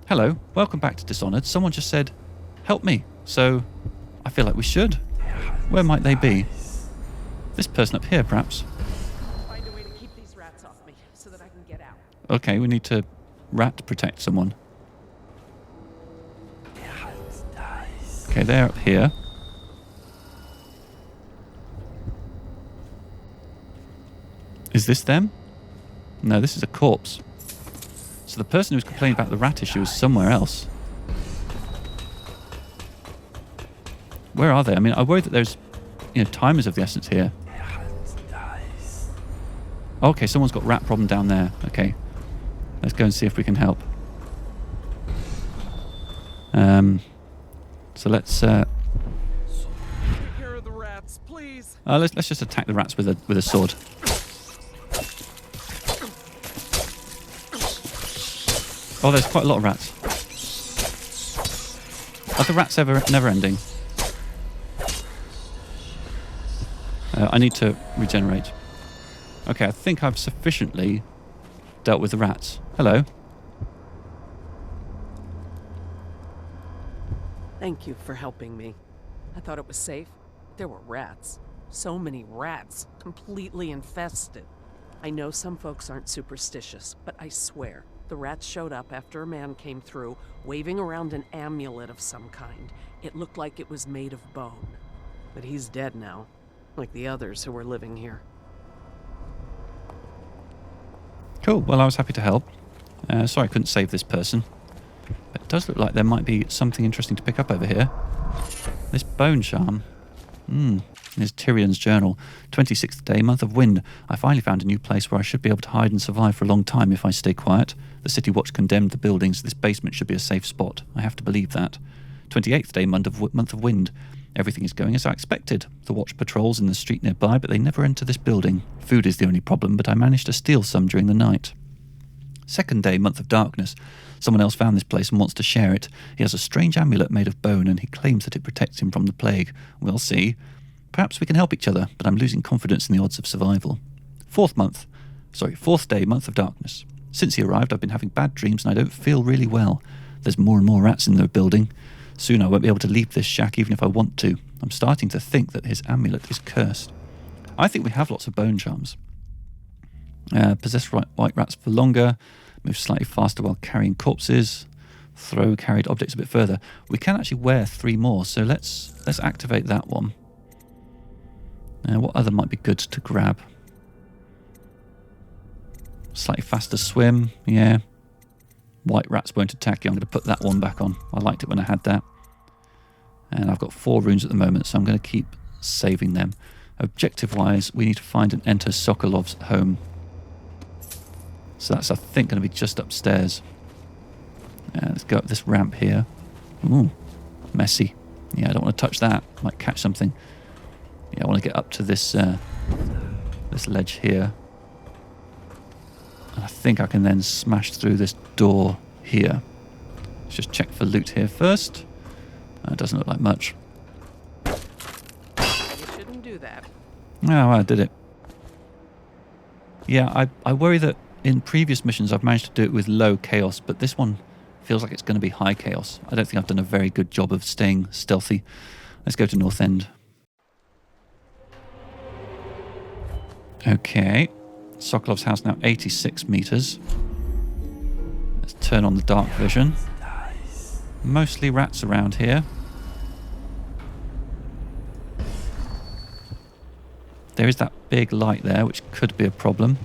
Hello, welcome back to Dishonored. Someone just said, help me. So, I feel like we should. Where might they be? This person up here, perhaps. Find a way to keep these rats off me so that I can get out. Okay, we need to rat protect someone. Okay, they're up here. Is this them? No, this is a corpse. So the person who was complaining about the rat issue is somewhere else. Where are they? I mean, I worry that there's, time is of the essence here. Okay, someone's got rat problem down there. Okay, let's go and see if we can help. So let's Take care of the rats, please. let's just attack the rats with a sword. Oh, there's quite a lot of rats. Are the rats ever never ending? I need to regenerate. Okay, I think I've sufficiently dealt with the rats. Hello. Thank you for helping me. I thought it was safe. There were rats. So many rats. Completely infested. I know some folks aren't superstitious, but I swear, the rats showed up after a man came through, waving around an amulet of some kind. It looked like it was made of bone. But he's dead now, like the others who were living here. Cool, well I was happy to help. Sorry I couldn't save this person. But it does look like there might be something interesting to pick up over here. This bone charm. Here's Tyrion's journal. 26th day, month of wind. I finally found a new place where I should be able to hide and survive for a long time if I stay quiet. The city watch condemned the building, so this basement should be a safe spot. I have to believe that. 28th day, month of wind. Everything is going as I expected. The watch patrols in the street nearby, but they never enter this building. Food is the only problem, but I managed to steal some during the night. 2nd day, month of darkness. Someone else found this place and wants to share it. He has a strange amulet made of bone, and he claims that it protects him from the plague. We'll see. Perhaps we can help each other, but I'm losing confidence in the odds of survival. 4th day, month of darkness. Since he arrived, I've been having bad dreams and I don't feel really well. There's more and more rats in the building. Soon I won't be able to leave this shack even if I want to. I'm starting to think that his amulet is cursed. I think we have lots of bone charms. Possess white rats for longer. Move slightly faster while carrying corpses. Throw carried objects a bit further. We can actually wear 3 more, so let's activate that one. What other might be good to grab? Slightly faster swim, yeah. White rats won't attack you. I'm going to put that one back on. I liked it when I had that. And I've got 4 runes at the moment, so I'm going to keep saving them. Objective-wise, we need to find and enter Sokolov's home. So that's, I think, going to be just upstairs. Let's go up this ramp here. Ooh, messy. Yeah, I don't want to touch that. Might catch something. Yeah, I want to get up to this this ledge here. And I think I can then smash through this door here. Let's just check for loot here first. It doesn't look like much. You shouldn't do that. Oh, I did it. Yeah, I worry that in previous missions I've managed to do it with low chaos, but this one feels like it's going to be high chaos. I don't think I've done a very good job of staying stealthy. Let's go to North End. Okay, Sokolov's house now 86 meters. Let's turn on the dark vision. Mostly rats around here. There is that big light there, which could be a problem.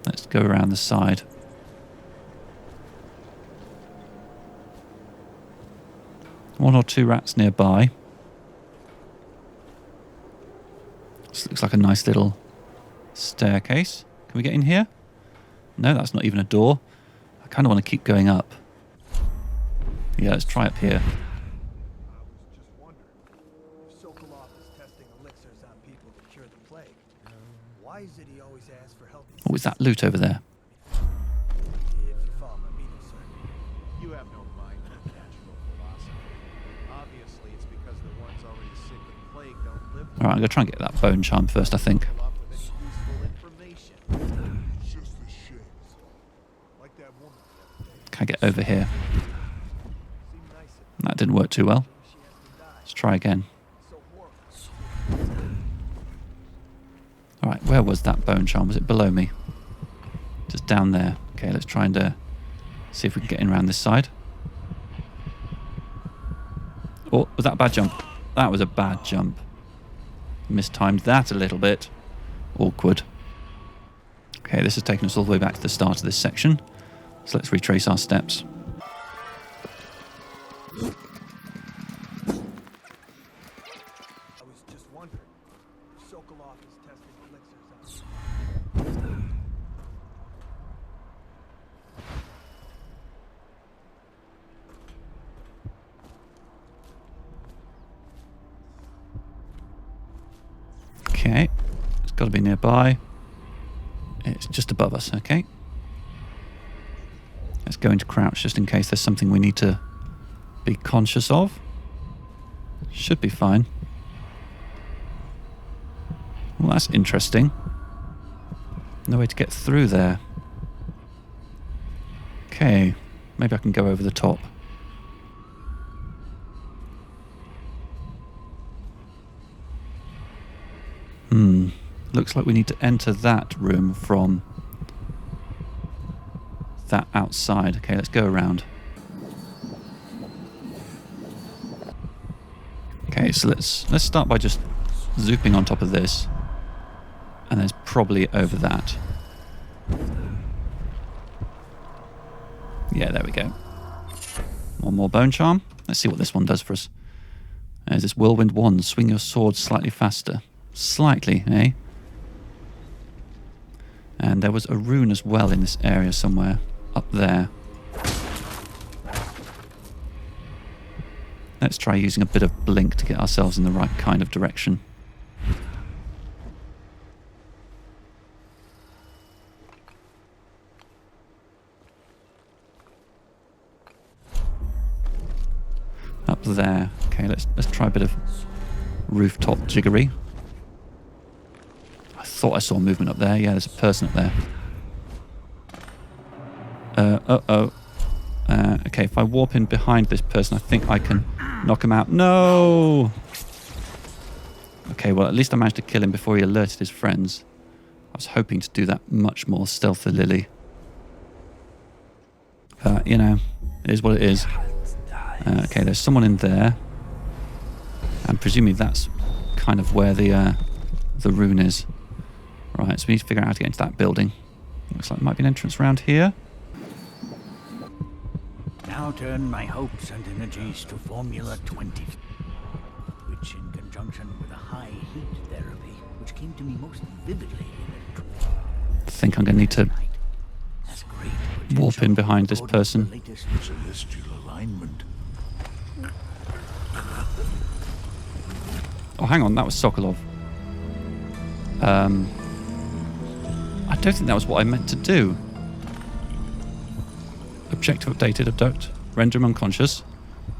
Let's go around the side. One or 2 rats nearby. This looks like a nice little staircase. Can we get in here? No, that's not even a door. I kind of want to keep going up. Yeah, let's try up here. I was just wondering, if Sokolov is testing elixirs on people to cure the plague, why is it he always asks for help? What was that loot over there? If you follow my meaning, sir. You have no mind for natural philosophy. Obviously, it's because the ones already sick with the plague don't live. Alright, I'm going to try and get that bone charm first, I think. Useful information. It's just a shame. get over here. That didn't work too well. Let's try again. Alright, where was that bone charm? Was it below me? Just down there. Okay, let's try and see if we can get in around this side. Oh, was that a bad jump? That was a bad jump. Mistimed that a little bit. Awkward. Okay, this has taken us all the way back to the start of this section. So let's retrace our steps. I was just wondering if Sokolov is testing elixirs on. Okay, it's got to be nearby. It's just above us, okay. Let's go into crouch just in case there's something we need to be conscious of. Should be fine. Well, that's interesting. No way to get through there. Okay, maybe I can go over the top. Looks like we need to enter that room from that outside. Okay, let's go around. Okay, so let's start by just zooping on top of this. And there's probably over that. Yeah, there we go. One more bone charm. Let's see what this one does for us. There's this whirlwind wand. Swing your sword slightly faster. Slightly, eh? And there was a rune as well in this area somewhere. Up there. Let's try using a bit of blink to get ourselves in the right kind of direction. Up there. Okay, let's try a bit of rooftop jiggery. I thought I saw movement up there. Yeah, there's a person up there. Okay, if I warp in behind this person, I think I can knock him out. No! Okay, well, at least I managed to kill him before he alerted his friends. I was hoping to do that much more stealthily. You know, it is what it is. Okay, there's someone in there. And presumably that's kind of where the rune is. Right, so we need to figure out how to get into that building. Looks like there might be an entrance around here. Now turn my hopes and energies to Formula 20, which in conjunction with a high heat therapy, which came to me most vividly in I think I'm going to need to warp in behind this person. Celestial alignment. Oh, hang on, that was Sokolov. I don't think that was what I meant to do. Objective updated, abduct, render him unconscious,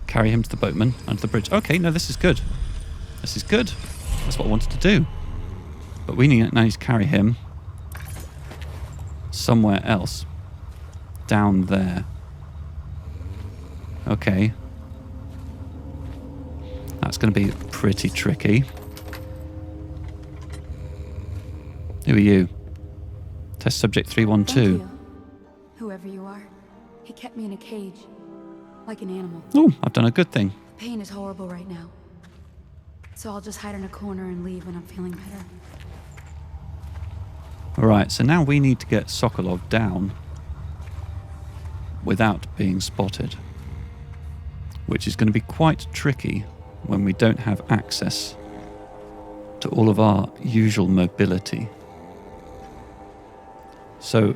carry him to the boatman under the bridge. Okay, no, this is good. This is good. That's what I wanted to do. But we now need to carry him somewhere else. Down there. Okay. That's going to be pretty tricky. Who are you? Test subject 312. Thank you. Whoever you are, he kept me in a cage, like an animal. Oh, I've done a good thing. The pain is horrible right now, so I'll just hide in a corner and leave when I'm feeling better. Alright, so now we need to get Sokolov down without being spotted, which is going to be quite tricky when we don't have access to all of our usual mobility. So,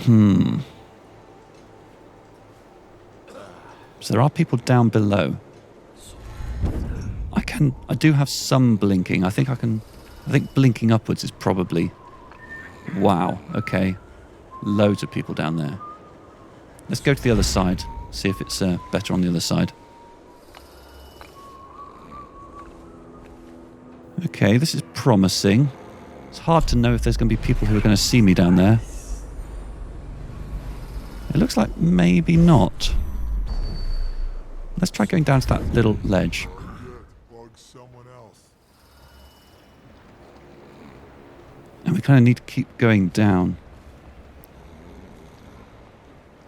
so there are people down below. I do have some blinking. I think blinking upwards is probably... Wow, okay. Loads of people down there. Let's go to the other side, see if it's better on the other side. Okay, this is promising. It's hard to know if there's going to be people who are going to see me down there. It looks like maybe not. Let's try going down to that little ledge. And we kind of need to keep going down.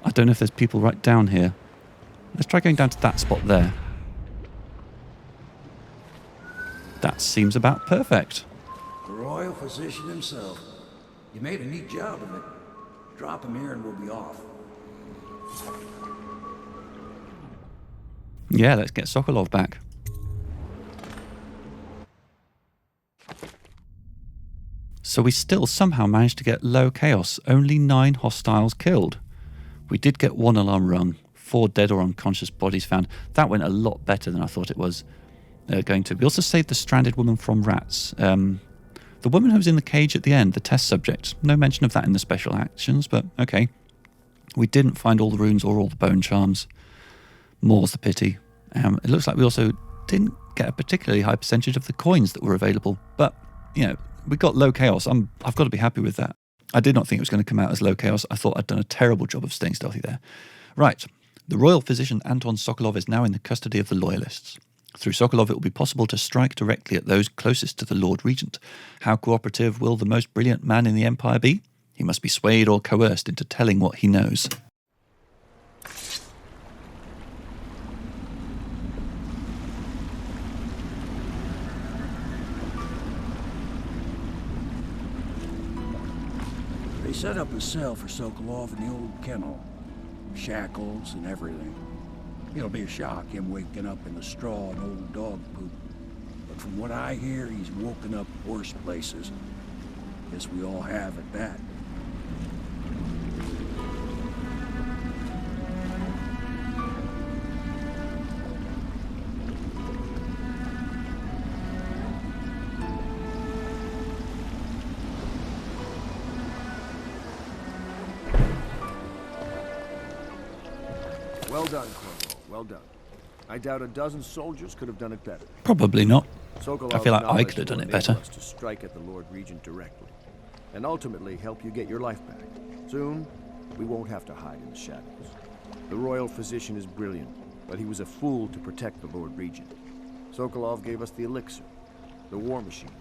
I don't know if there's people right down here. Let's try going down to that spot there. That seems about perfect. The royal physician himself. You made a neat job of it. Drop him here and we'll be off. Yeah, let's get Sokolov back. So we still somehow managed to get low chaos. Only 9 hostiles killed. We did get 1 alarm rung. 4 dead or unconscious bodies found. That went a lot better than I thought it was going to. We also saved the stranded woman from rats. The woman who was in the cage at the end, the test subject. No mention of that in the special actions, but okay. We didn't find all the runes or all the bone charms. More's the pity. It looks like we also didn't get a particularly high percentage of the coins that were available. But, you know, we got low chaos. I've got to be happy with that. I did not think it was going to come out as low chaos. I thought I'd done a terrible job of staying stealthy there. Right. The royal physician Anton Sokolov is now in the custody of the loyalists. Through Sokolov, it will be possible to strike directly at those closest to the Lord Regent. How cooperative will the most brilliant man in the Empire be? He must be swayed or coerced into telling what he knows. They set up a cell for Sokolov in the old kennel. Shackles and everything. It'll be a shock, him waking up in the straw and old dog poop. But from what I hear, he's woken up worse places. Guess we all have at that. Well done, Corvo. Well done. I doubt a dozen soldiers could have done it better. Probably not. Sokolov's I feel like I knowledge could have done will it enable better. us to strike at the Lord Regent directly, and ultimately help you get your life back. Soon, we won't have to hide in the shadows. The royal physician is brilliant, but he was a fool to protect the Lord Regent. Sokolov gave us the elixir, the war machines.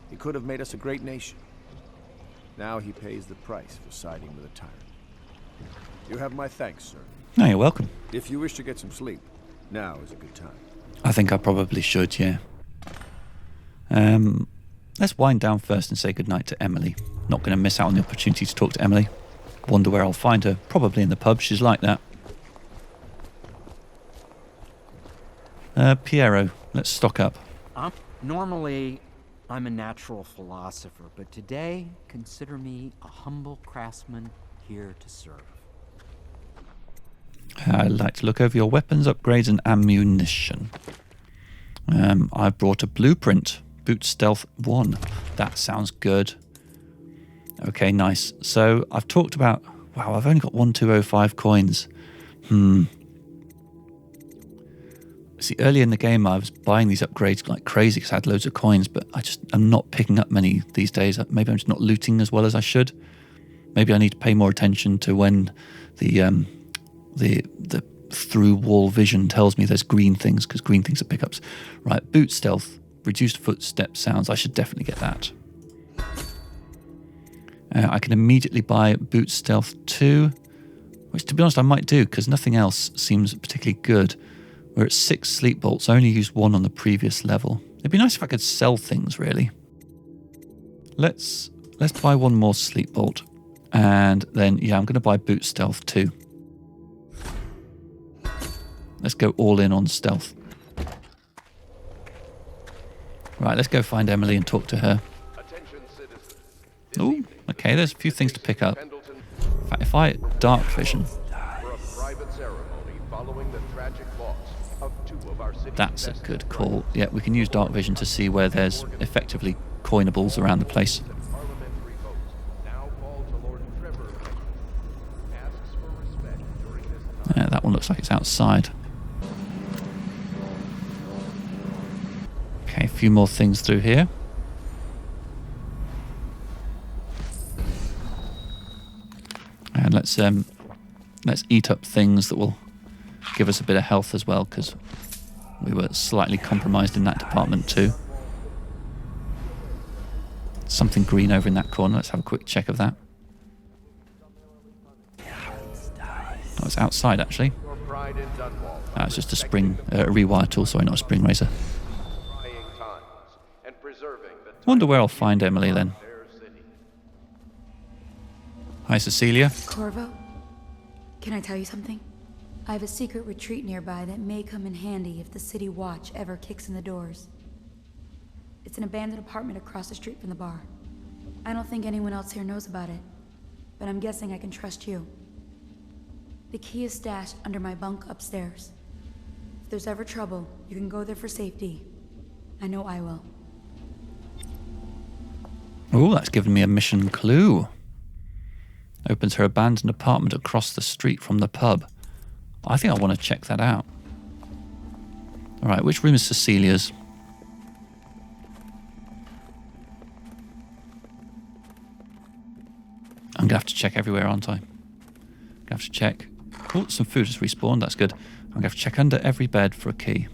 He could have made us a great nation. Now he pays the price for siding with a tyrant. You have my thanks, sir. No, you're welcome. If you wish to get some sleep, now is a good time. I think I probably should, yeah. Let's wind down first and say goodnight to Emily. Not going to miss out on the opportunity to talk to Emily. Wonder where I'll find her. Probably in the pub. She's like that. Pierrot, let's stock up. Normally, I'm a natural philosopher, but today, consider me a humble craftsman here to serve. I'd like to look over your weapons, upgrades, and ammunition. I brought a blueprint. Boot Stealth 1. That sounds good. Okay, nice. So, I've talked about... Wow, I've only got 1205 coins. See, earlier in the game, I was buying these upgrades like crazy because I had loads of coins, but I'm not picking up many these days. Maybe I'm just not looting as well as I should. Maybe I need to pay more attention to when the through wall vision tells me there's green things, because green things are pickups. Right, boot stealth, reduced footstep sounds. I should definitely get that. I can immediately buy boot stealth 2, which to be honest I might do because nothing else seems particularly good. We're at 6 sleep bolts. I only used 1 on the previous level. It'd be nice if I could sell things, really. Let's buy 1 more sleep bolt, and then yeah, I'm going to buy boot stealth 2. Let's go all in on stealth. Right, let's go find Emily and talk to her. Oh, okay, there's a few things to pick up. In fact, if I dark vision... That's a good call. Yeah, we can use dark vision to see where there's effectively coinables around the place. Yeah, that one looks like it's outside. Okay, a few more things through here. And let's Let's eat up things that will give us a bit of health as well, because we were slightly compromised in that department too. Something green over in that corner. Let's have a quick check of that. Oh, it's outside actually. It's just a spring, rewire tool, sorry, not a spring razor. Wonder where I'll find Emily then. Hi, Cecilia. Corvo, can I tell you something? I have a secret retreat nearby that may come in handy if the city watch ever kicks in the doors. It's an abandoned apartment across the street from the bar. I don't think anyone else here knows about it, but I'm guessing I can trust you. The key is stashed under my bunk upstairs. If there's ever trouble, you can go there for safety. I know I will. Oh, that's given me a mission clue. Opens her abandoned apartment across the street from the pub. I think I want to check that out. Alright, which room is Cecilia's? I'm going to have to check everywhere, aren't I? I'm going to have to check. Oh, some food has respawned, that's good. I'm going to have to check under every bed for a key.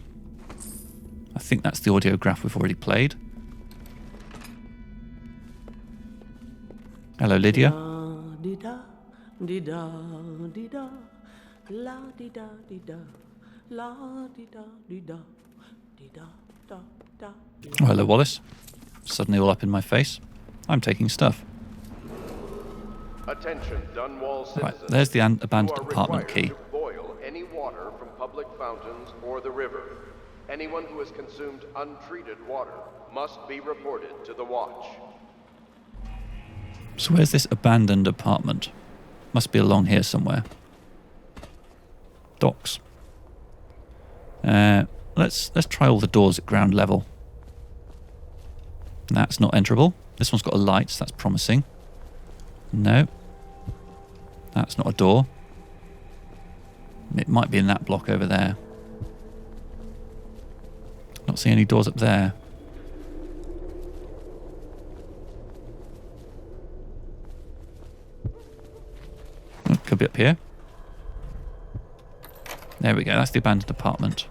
I think that's the audiograph we've already played. Hello, Lydia. Oh, hello, Wallace. Suddenly all up in my face. I'm taking stuff. Attention, Dunwall citizens. Right, there's the abandoned apartment key. To boil any water from public fountains or the river. Anyone who has consumed untreated water must be reported to the watch. So where's this abandoned apartment? Must be along here somewhere. Docks. Let's try all the doors at ground level. That's not enterable. This one's got a light, so that's promising. No. That's not a door. It might be in that block over there. Not seeing any doors up there. Could be up here. There we go, that's the abandoned apartment.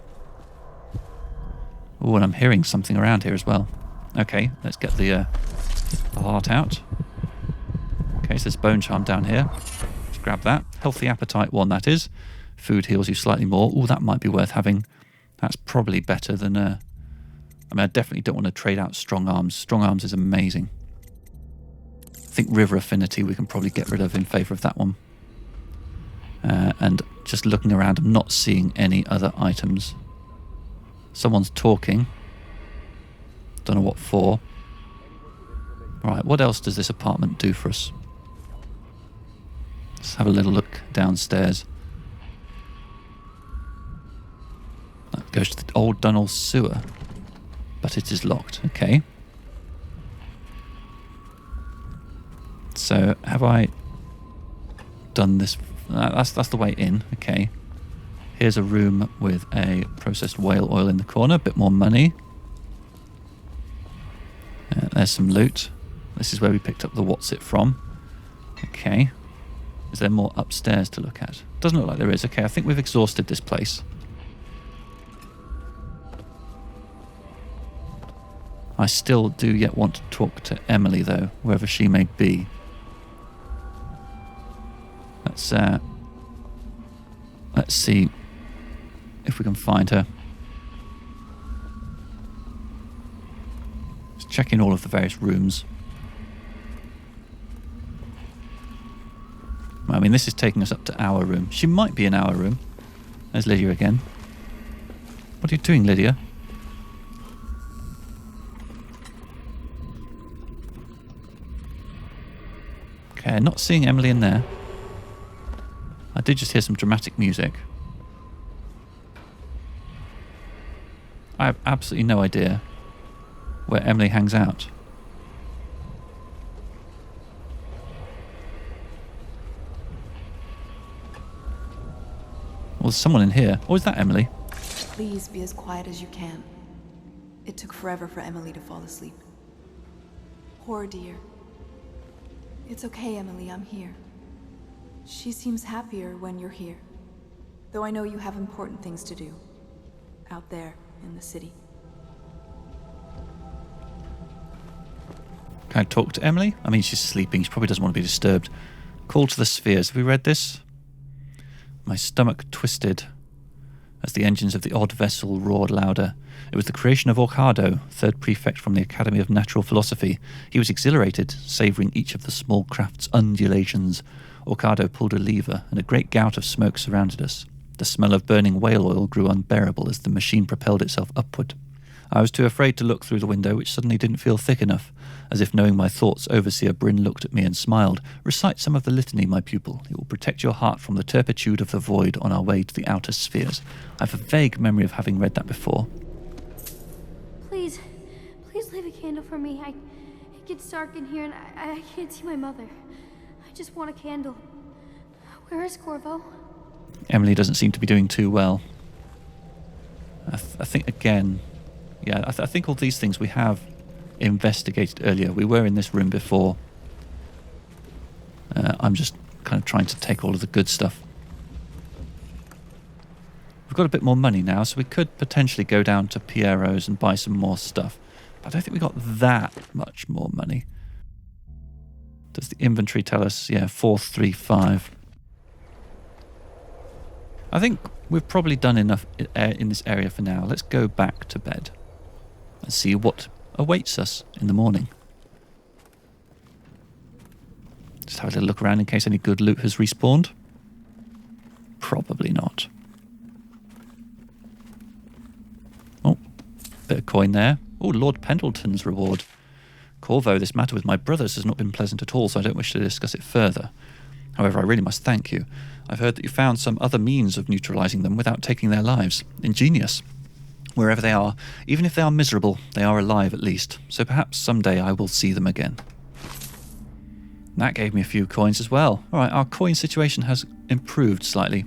Oh, and I'm hearing something around here as well. Okay, let's get the heart out. Okay, so there's bone charm down here. Let's grab that. Healthy appetite one, that is. Food heals you slightly more. Oh, that might be worth having. That's probably better than... I mean, I definitely don't want to trade out strong arms. Strong arms is amazing. I think river affinity we can probably get rid of in favour of that one. And just looking around, I'm not seeing any other items. Someone's talking. Don't know what for. Right, what else does this apartment do for us? Let's have a little look downstairs. That goes to the old Dunwall sewer. But it is locked. Okay. So, have I done this? That's the way in. Okay. Here's a room with a processed whale oil in the corner. A bit more money. There's some loot. This is where we picked up the what's it from. Okay. Is there more upstairs to look at? Doesn't look like there is. Okay, I think we've exhausted this place. I still do yet want to talk to Emily, though, wherever she may be. Let's see if we can find her. Just checking all of the various rooms. I mean, this is taking us up to our room. She might be in our room. There's Lydia again. What are you doing, Lydia? Okay, not seeing Emily in there. I did just hear some dramatic music. I have absolutely no idea where Emily hangs out. Well, there's someone in here. Oh, is that Emily? Please be as quiet as you can. It took forever for Emily to fall asleep. Poor dear. It's okay, Emily, I'm here. She seems happier when you're here. Though I know you have important things to do. Out there, in the city. Can I talk to Emily? I mean, she's sleeping. She probably doesn't want to be disturbed. Call to the Spheres. Have we read this? My stomach twisted as the engines of the odd vessel roared louder. It was the creation of Orcado, third prefect from the Academy of Natural Philosophy. He was exhilarated, savouring each of the small craft's undulations. Orcado pulled a lever, and a great gout of smoke surrounded us. The smell of burning whale oil grew unbearable as the machine propelled itself upward. I was too afraid to look through the window, which suddenly didn't feel thick enough. As if knowing my thoughts, Overseer Bryn looked at me and smiled. Recite some of the litany, my pupil. It will protect your heart from the turpitude of the void on our way to the outer spheres. I have a vague memory of having read that before. Please leave a candle for me. It gets dark in here and I can't see my mother. I just want a candle. Where is Corvo? Emily doesn't seem to be doing too well. I think, again... Yeah, I think all these things we have investigated earlier. We were in this room before. I'm just kind of trying to take all of the good stuff. We've got a bit more money now, so we could potentially go down to Pierrot's and buy some more stuff. But I don't think we got that much more money. Does the inventory tell us? Yeah, 435. I think we've probably done enough in this area for now. Let's go back to bed and see what awaits us in the morning. Just have a little look around in case any good loot has respawned. Probably not. Oh, bit of coin there. Oh, Lord Pendleton's reward. Corvo, this matter with my brothers has not been pleasant at all, so I don't wish to discuss it further. However, I really must thank you. I've heard that you found some other means of neutralizing them without taking their lives. Ingenious. Wherever they are, even if they are miserable, they are alive at least, so perhaps someday I will see them again. That gave me a few coins as well. Alright, our coin situation has improved slightly.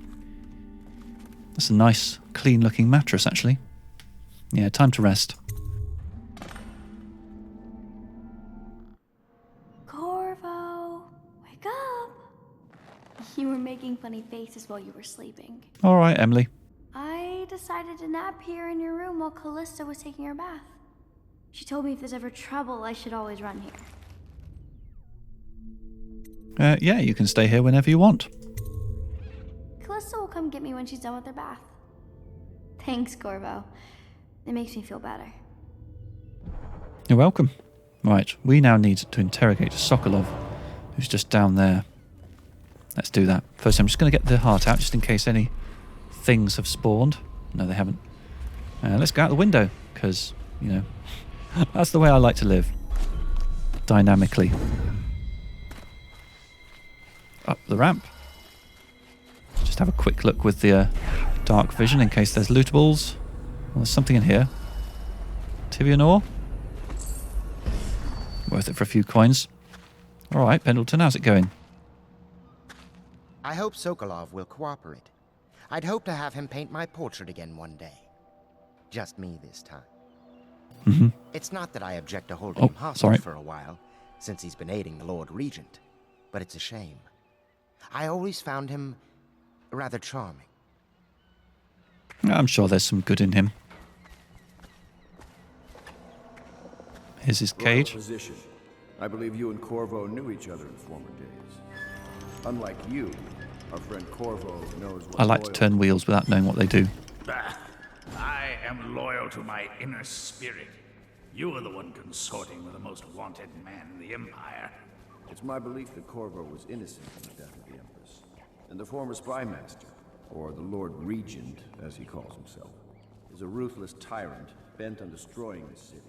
That's a nice, clean-looking mattress, actually. Yeah, time to rest. Corvo, wake up! You were making funny faces while you were sleeping. Alright, Emily. I decided to nap here in your room while Callista was taking her bath. She told me if there's ever trouble, I should always run here. Yeah, you can stay here whenever you want. Callista will come get me when she's done with her bath. Thanks, Corvo. It makes me feel better. You're welcome. Right, we now need to interrogate Sokolov, who's just down there. Let's do that. First, I'm just going to get the heart out, just in case any things have spawned. No, they haven't. Let's go out the window, because, you know, that's the way I like to live. Dynamically. Up the ramp. Just have a quick look with the dark vision in case there's lootables. Well, there's something in here. Tibian ore. Worth it for a few coins. Alright, Pendleton, how's it going? I hope Sokolov will cooperate. I'd hope to have him paint my portrait again one day. Just me this time. Mm-hmm. It's not that I object to holding him hostage sorry. for a while, since he's been aiding the Lord Regent. But it's a shame. I always found him rather charming. I'm sure there's some good in him. Here's his cage. Position. I believe you and Corvo knew each other in former days. Unlike you, our friend Corvo knows what I like to turn wheels without knowing what they do. I am loyal to my inner spirit. You are the one consorting with the most wanted man in the Empire. It's my belief that Corvo was innocent in the death of the Empress, and the former spy master, or the Lord Regent, as he calls himself, is a ruthless tyrant bent on destroying the city,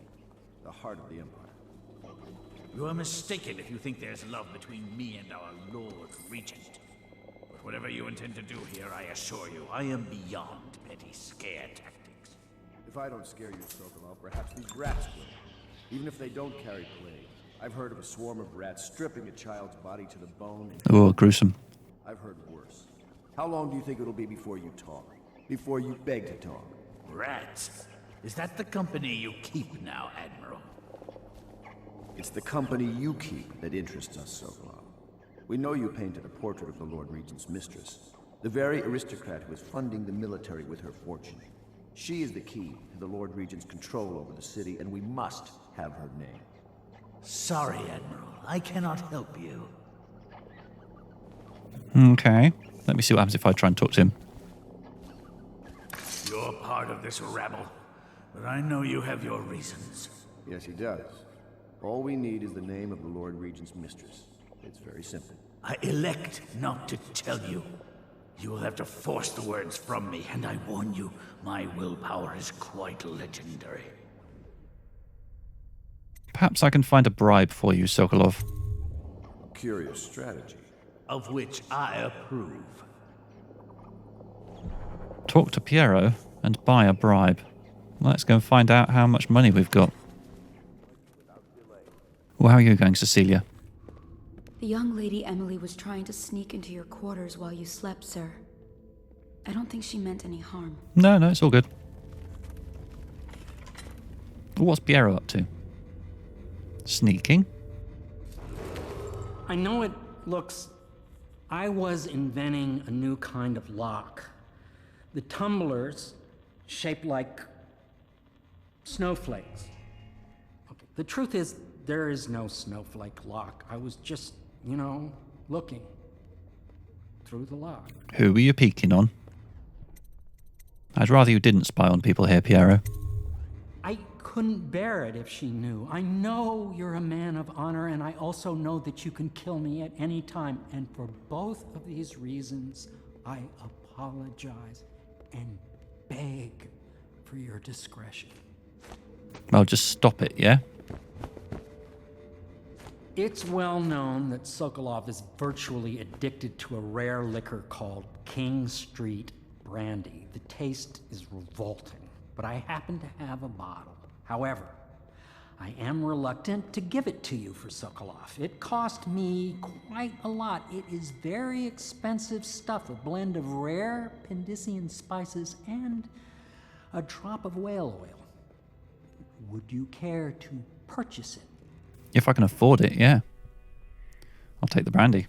the heart of the Empire. You are mistaken if you think there's love between me and our Lord Regent. But whatever you intend to do here, I assure you, I am beyond petty scare tactics. If I don't scare you, Sokolov, perhaps these rats will. Even if they don't carry plague. I've heard of a swarm of rats stripping a child's body to the bone. Oh, gruesome. I've heard worse. How long do you think it'll be before you talk? Before you beg to talk? Rats? Is that the company you keep now, Admiral? It's the company you keep that interests us, Sokolov. We know you painted a portrait of the Lord Regent's mistress, the very aristocrat who is funding the military with her fortune. She is the key to the Lord Regent's control over the city, and we must have her name. Sorry, Admiral. I cannot help you. Okay. Let me see what happens if I try and talk to him. You're part of this rabble, but I know you have your reasons. Yes, he does. All we need is the name of the Lord Regent's mistress. It's very simple. I elect not to tell you. You will have to force the words from me, and I warn you, my willpower is quite legendary. Perhaps I can find a bribe for you, Sokolov. Curious strategy. Of which I approve. Talk to Pierrot and buy a bribe. Let's go and find out how much money we've got. Well, how are you going, Cecilia? The young lady Emily was trying to sneak into your quarters while you slept, sir. I don't think she meant any harm. No, it's all good. What's Pierrot up to? Sneaking? I know it looks... I was inventing a new kind of lock. The tumblers, shaped like snowflakes. Okay. The truth is, there is no snowflake lock. I was just, looking through the lock. Who were you peeking on? I'd rather you didn't spy on people here, Pierrot. I couldn't bear it if she knew. I know you're a man of honor, and I also know that you can kill me at any time. And for both of these reasons, I apologize and beg for your discretion. Well, just stop it, yeah? It's well known that Sokolov is virtually addicted to a rare liquor called King Street Brandy. The taste is revolting, but I happen to have a bottle. However, I am reluctant to give it to you for Sokolov. It cost me quite a lot. It is very expensive stuff, a blend of rare Pendician spices and a drop of whale oil. Would you care to purchase it? If I can afford it, yeah. I'll take the brandy.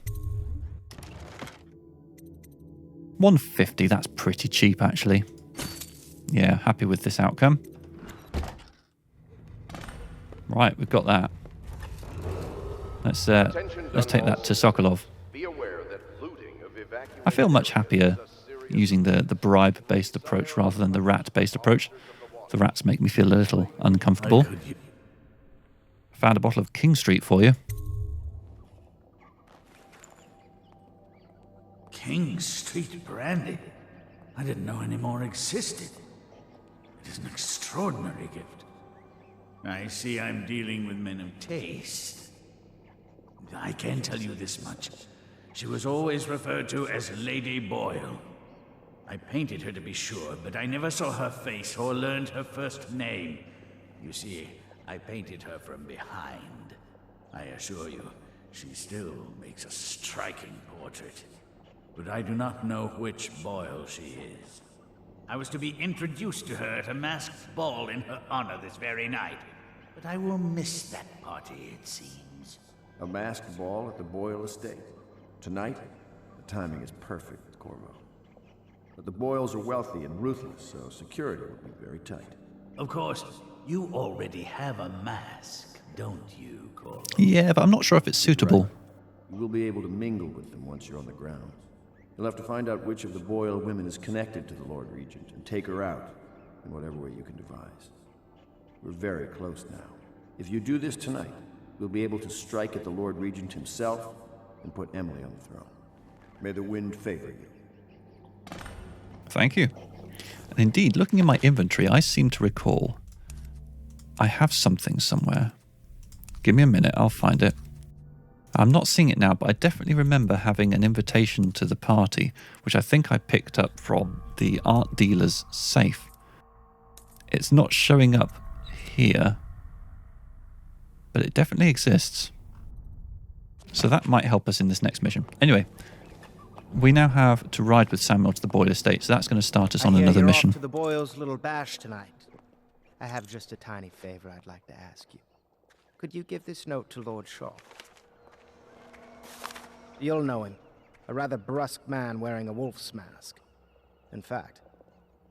150, that's pretty cheap, actually. Yeah, happy with this outcome. Right, we've got that. Let's take that to Sokolov. I feel much happier using the bribe-based approach rather than the rat-based approach. The rats make me feel a little uncomfortable. Found a bottle of King Street for you. King Street Brandy? I didn't know any more existed. It is an extraordinary gift. I see I'm dealing with men of taste. I can tell you this much. She was always referred to as Lady Boyle. I painted her to be sure, but I never saw her face or learned her first name. You see, I painted her from behind. I assure you, she still makes a striking portrait. But I do not know which Boyle she is. I was to be introduced to her at a masked ball in her honor this very night. But I will miss that party, it seems. A masked ball at the Boyle estate. Tonight, the timing is perfect, Corvo. But the Boyles are wealthy and ruthless, so security will be very tight. Of course, you already have a mask, don't you, Corvo? Yeah, but I'm not sure if it's suitable. Right. You will be able to mingle with them once you're on the ground. You'll have to find out which of the Boyle women is connected to the Lord Regent and take her out in whatever way you can devise. We're very close now. If you do this tonight, we'll be able to strike at the Lord Regent himself and put Emily on the throne. May the wind favor you. Thank you. And indeed, looking in my inventory, I seem to recall I have something somewhere. Give me a minute, I'll find it. I'm not seeing it now, but I definitely remember having an invitation to the party, which I think I picked up from the art dealer's safe. It's not showing up here, but it definitely exists. So that might help us in this next mission. Anyway, we now have to ride with Samuel to the Boyle estate, so that's going to start us on another mission. Off to the Boyles' little bash tonight. I have just a tiny favor I'd like to ask you. Could you give this note to Lord Shaw? You'll know him. A rather brusque man wearing a wolf's mask. In fact,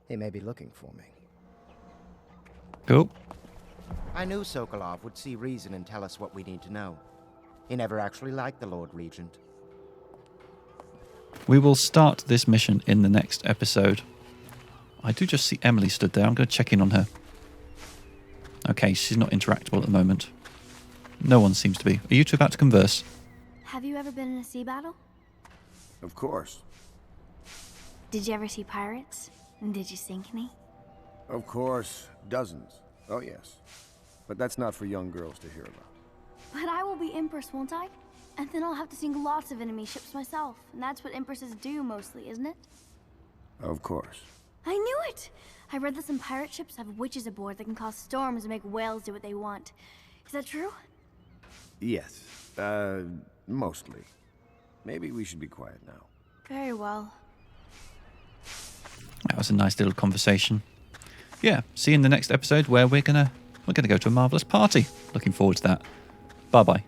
he may be looking for me. Cool. I knew Sokolov would see reason and tell us what we need to know. He never actually liked the Lord Regent. We will start this mission in the next episode. I do just see Emily stood there. I'm going to check in on her. Okay, she's not interactable at the moment. No one seems to be. Are you two about to converse? Have you ever been in a sea battle? Of course. Did you ever see pirates? And did you sink any? Of course. Dozens. Oh, yes. But that's not for young girls to hear about. But I will be Empress, won't I? And then I'll have to sink lots of enemy ships myself. And that's what Empresses do mostly, isn't it? Of course. I knew it! I read that some pirate ships have witches aboard that can cause storms and make whales do what they want. Is that true? Yes. Mostly. Maybe we should be quiet now. Very well. That was a nice little conversation. Yeah, see you in the next episode where we're gonna go to a marvelous party. Looking forward to that. Bye bye.